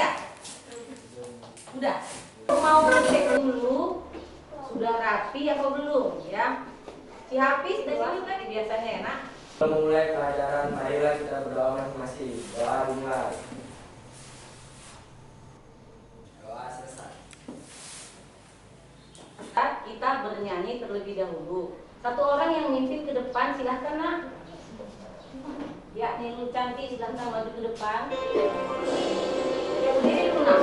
ya? Udah. Mau cek dulu sudah rapi apa belum ya? Si Hafiz dari sini kan biasanya enak. Memulai pelajaran, marilah kita berdoa masing-masing. Doa dimulai. Doa selesai. Kita bernyanyi terlebih dahulu. Satu orang yang mimpin ke depan, silahkan nak. Ya, Nilu cantik, silahkan maju ke depan. Ya, berdiri dulu nak.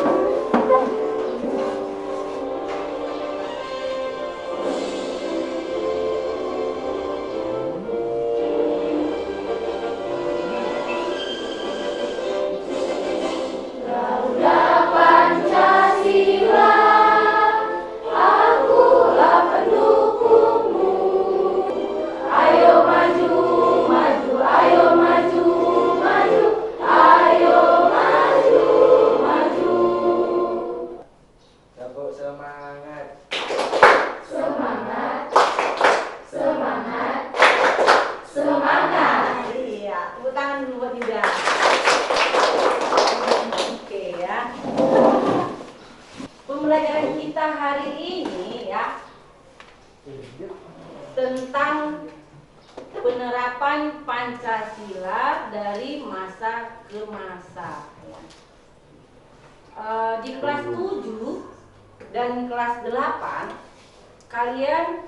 Pembelajaran kita hari ini ya tentang penerapan Pancasila dari masa ke masa. Di kelas 7 dan kelas 8 kalian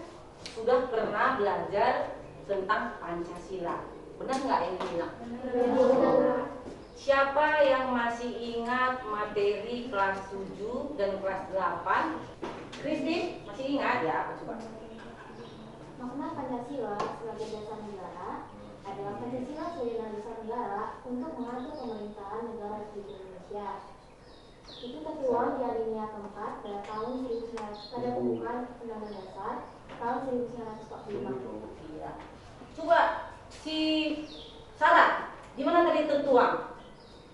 sudah pernah belajar tentang Pancasila. Benar nggak ini bilang? Siapa yang masih ingat materi kelas 7 dan kelas 8? Kristin, masih ingat ya? Apa coba? Makna Pancasila sebagai dasar negara adalah Pancasila sebagai dasar negara untuk mengatur pemerintahan negara Republik Indonesia. Itu tertuang di alinea keempat pada tahun 1900 pada pembukaan Undang-Undang Dasar tahun 1945. Iya. Coba si Sarah, di mana tadi tertuang?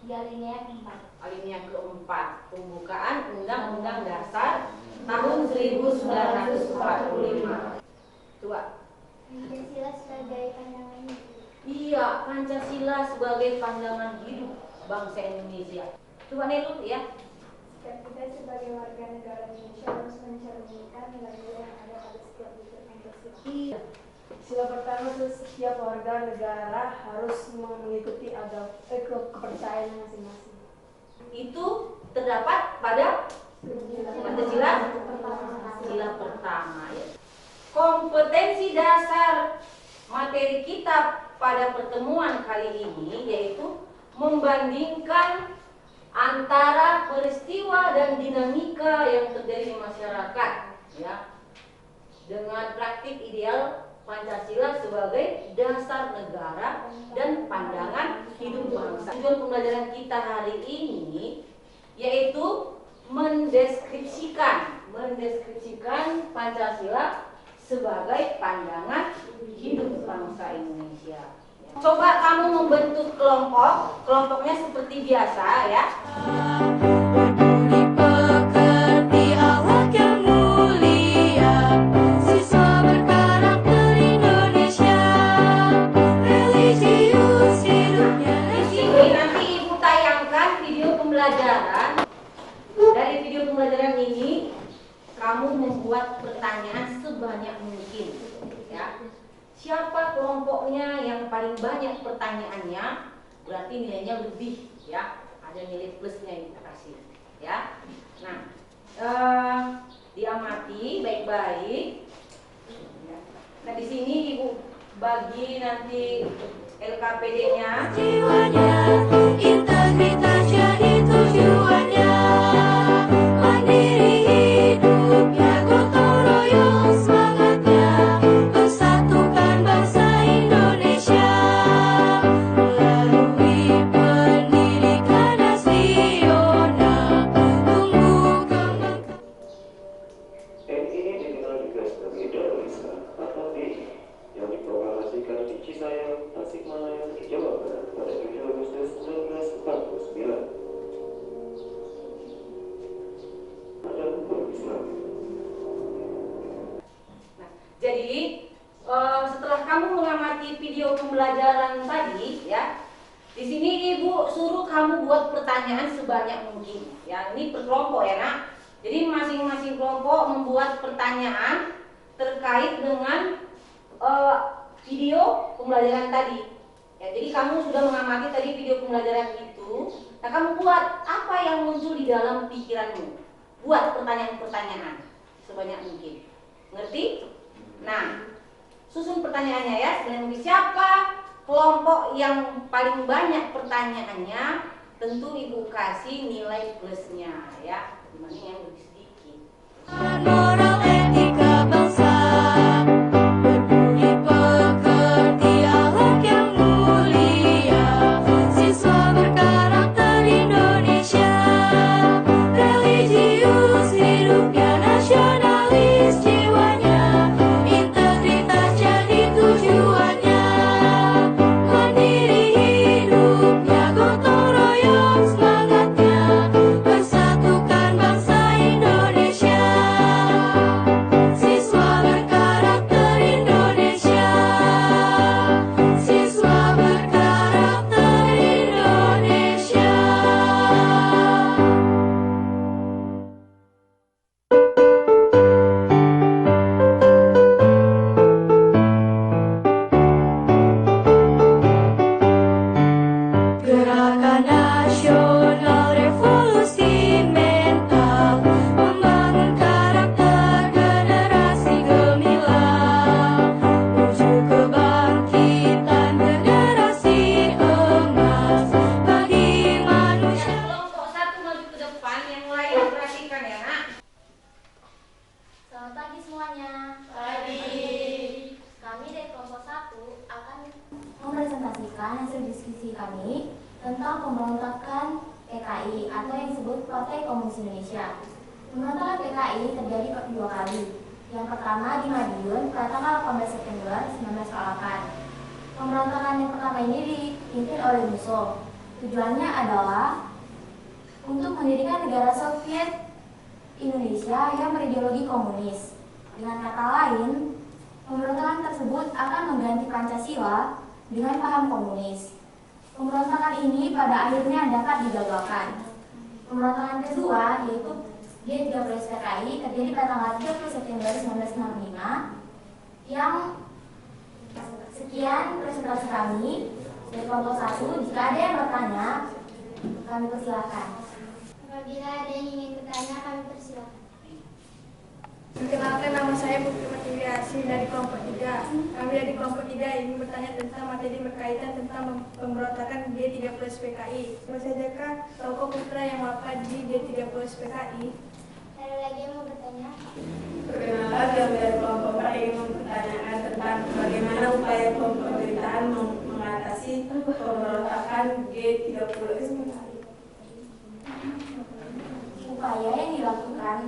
Di alinea keempat. Alinea keempat, pembukaan Undang-Undang Dasar tahun 1945. Coba. Pancasila sebagai pandangan hidup. Iya, Pancasila sebagai pandangan hidup bangsa Indonesia. Coba Nelu ya. Setiap kita sebagai warga negara Indonesia harus mencerminkan nilai-nilai yang ada pada setiap butir Pancasila. Iya. Sila pertama itu setiap warga negara harus mengikuti kepercayaan masing-masing. Itu terdapat pada Pancasila sila pertama ya. Kompetensi dasar materi kita pada pertemuan kali ini yaitu membandingkan antara peristiwa dan dinamika yang terjadi di masyarakat ya dengan praktik ideal Pancasila sebagai dasar negara dan pandangan hidup bangsa. Tujuan pembelajaran kita hari ini yaitu mendeskripsikan Pancasila sebagai pandangan hidup bangsa Indonesia. Coba kamu membentuk kelompok, kelompoknya seperti biasa ya. Dari video pembelajaran ini kamu membuat pertanyaan sebanyak mungkin ya. Siapa kelompoknya yang paling banyak pertanyaannya berarti nilainya lebih ya, ada nilai plusnya yang kita kasih ya. Nah diamati baik-baik. Nah di sini ibu bagi nanti LKPD-nya. Jiwanya, integritasnya itu jiwanya. Mandiri hidupnya, gotong royong semangatnya. Persatukan bangsa Indonesia. Melalui pendidikan nasional. Tumbuh kembang. NII dikenal juga sebagai Darul Islam atau DI yang diproklamasikan di Cisayong, Tasikmalaya, Jawa Barat pada 7 Agustus 1949. Ada hukum Islam. Nah, jadi setelah kamu mengamati video pembelajaran tadi ya, Di sini ibu suruh kamu buat pertanyaan sebanyak mungkin. Ya, ini per kelompok ya nak. Jadi masing-masing kelompok membuat pertanyaan terkait dengan video pembelajaran tadi. Ya, jadi kamu sudah mengamati tadi video pembelajaran itu. Nah, kamu buat apa yang muncul di dalam pikiranmu. Buat pertanyaan-pertanyaan sebanyak mungkin. Ngerti? Nah, susun pertanyaannya ya. Sebenarnya mungkin siapa kelompok yang paling banyak pertanyaannya, tentu ibu kasih nilai plusnya ya. Dibanding yang lebih sedikit. Moral etika bangsa, berbudi pekerti, akhlak yang mulia, siswa berkarakter Indonesia, religius hidupnya, nasionalis jiwanya, integritas jadi tujuannya, mandiri hidupnya, gotong royong semangatnya, persatukan bangsa Indonesia. Siswa berkarakter Indonesia, siswa berkarakter Indonesia. Gerakan nasional revolusi mental, membangun karakter generasi gemilang, menuju kebangkitan generasi emas bagi manusia. Kelompok satu maju ke depan, yang lain perhatikan ya nak. Selamat pagi semuanya. Kami dari kelompok 1 akan mempresentasikan hasil diskusi kami tentang pemberontakan PKI atau yang disebut Partai Komunis Indonesia. Pemberontakan PKI terjadi dua kali. Yang pertama di Madiun pada tanggal 18 September 1948. Pemberontakan yang pertama ini dipimpin oleh Musso. Tujuannya adalah untuk mendirikan negara Soviet Indonesia yang berideologi komunis. Dengan kata lain, pemberontakan tersebut akan mengganti Pancasila dengan paham komunis. Pemberontakan ini pada akhirnya dapat digagalkan. Pemberontakan kedua yaitu G30 PKI terjadi pada tanggal 30 September 1965. Yang sekian presentasi kami dari kelompok 1. Jika ada yang bertanya, kami persilakan. Apabila ada yang ingin bertanya, kami persilakan. Perkenalkan, nama saya Putri Matiwi Asih dari kelompok 3. Kami dari kelompok 3 ingin bertanya tentang materi berkaitan tentang pemberontakan G30 PKI. Siapa sajakah tokoh putra yang wafat di G30 PKI? Ada lagi yang mau bertanya? Perkenalkan, kami dari kelompok 4 ingin mempertanyakan tentang bagaimana upaya pemerintahan mengatasi pemberontakan G30 PKI. Upaya yang dilakukan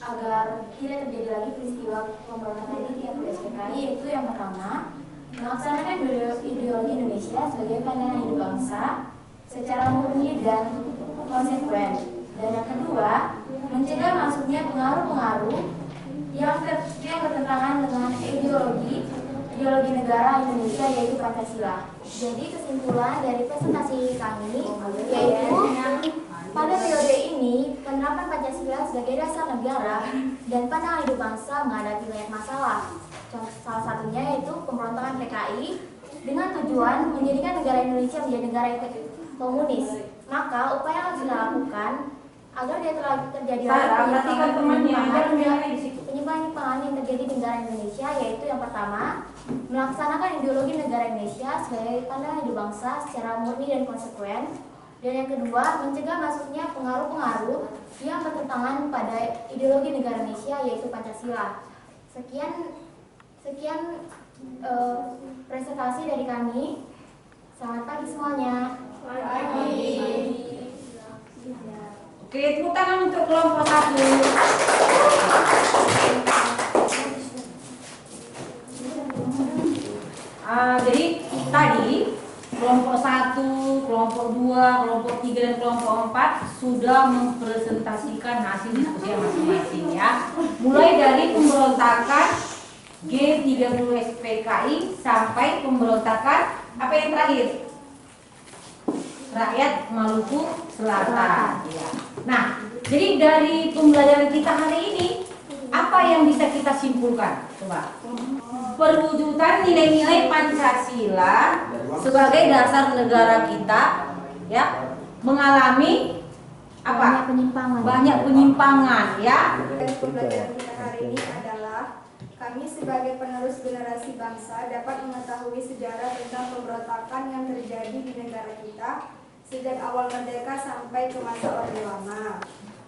agar tidak terjadi lagi peristiwa pemberontakan di PKI yaitu yang pertama, melaksanakan ideologi Indonesia sebagai pandangan hidup bangsa secara murni dan konsekuen. Dan yang kedua, mencegah masuknya pengaruh-pengaruh yang bertentangan dengan ideologi negara Indonesia yaitu Pancasila. Jadi kesimpulan dari presentasi kami yaitu pada periode ini penerapan Pancasila sebagai dasar negara dan pandangan hidup bangsa menghadapi banyak masalah. Salah satunya yaitu pemberontakan PKI dengan tujuan menjadikan negara Indonesia menjadi negara komunis. Maka upaya yang harus dilakukan agar tidak terjadi penyimpangan yang terjadi di negara Indonesia yaitu yang pertama, melaksanakan ideologi negara Indonesia sebagai pandangan hidup bangsa secara murni dan konsekuen. Dan yang kedua, mencegah masuknya pengaruh-pengaruh yang bertentangan pada ideologi negara Indonesia yaitu Pancasila. Sekian presentasi dari kami. Selamat pagi semuanya. Selamat pagi. Oke, tepuk tangan untuk kelompok 1. Jadi tadi kelompok 1, kelompok 2, kelompok 3 dan kelompok 4 sudah mempresentasikan hasil diskusi masing-masing ya. Mulai dari pemberontakan G30 PKI sampai pemberontakan apa yang terakhir? rakyat Maluku Selatan. Ya. Nah, jadi dari pembelajaran kita hari ini, apa yang bisa kita simpulkan? Coba. Perwujudan nilai-nilai Pancasila sebagai dasar negara kita, ya, mengalami apa? Banyak penyimpangan, ya. Dan pembelajaran kita hari ini adalah kami sebagai penerus generasi bangsa dapat mengetahui sejarah tentang pemberontakan yang terjadi di negara kita sejak awal merdeka sampai ke masa Orde Lama.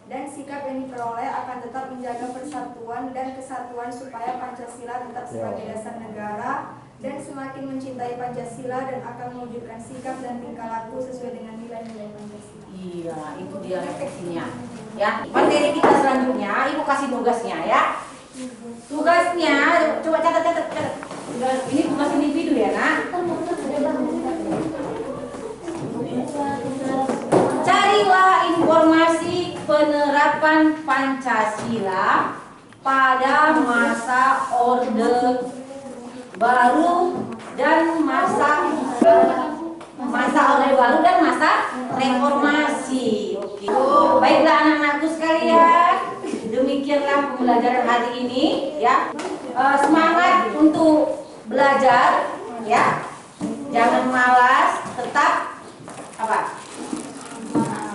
Dan sikap yang diperoleh akan tetap menjaga persatuan dan kesatuan supaya Pancasila tetap sebagai dasar negara dan semakin mencintai Pancasila dan akan mewujudkan sikap dan tingkah laku sesuai dengan nilai-nilai Pancasila. Iya, itu dia refleksinya. Ya, materi kita selanjutnya, Ibu kasih tugasnya ya. Tugasnya, coba catat. Ini tugas individu ya, Nak. Carilah informasi penerapan Pancasila pada masa Orde Baru dan masa Orde Baru dan masa Reformasi. Oke. Baiklah anak-anakku sekalian, demikianlah pembelajaran hari ini ya. Semangat untuk belajar ya. Jangan malas, tetap apa?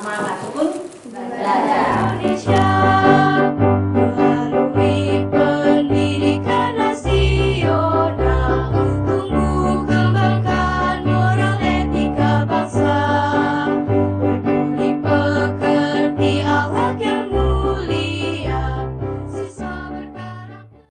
Semangat pun belajar.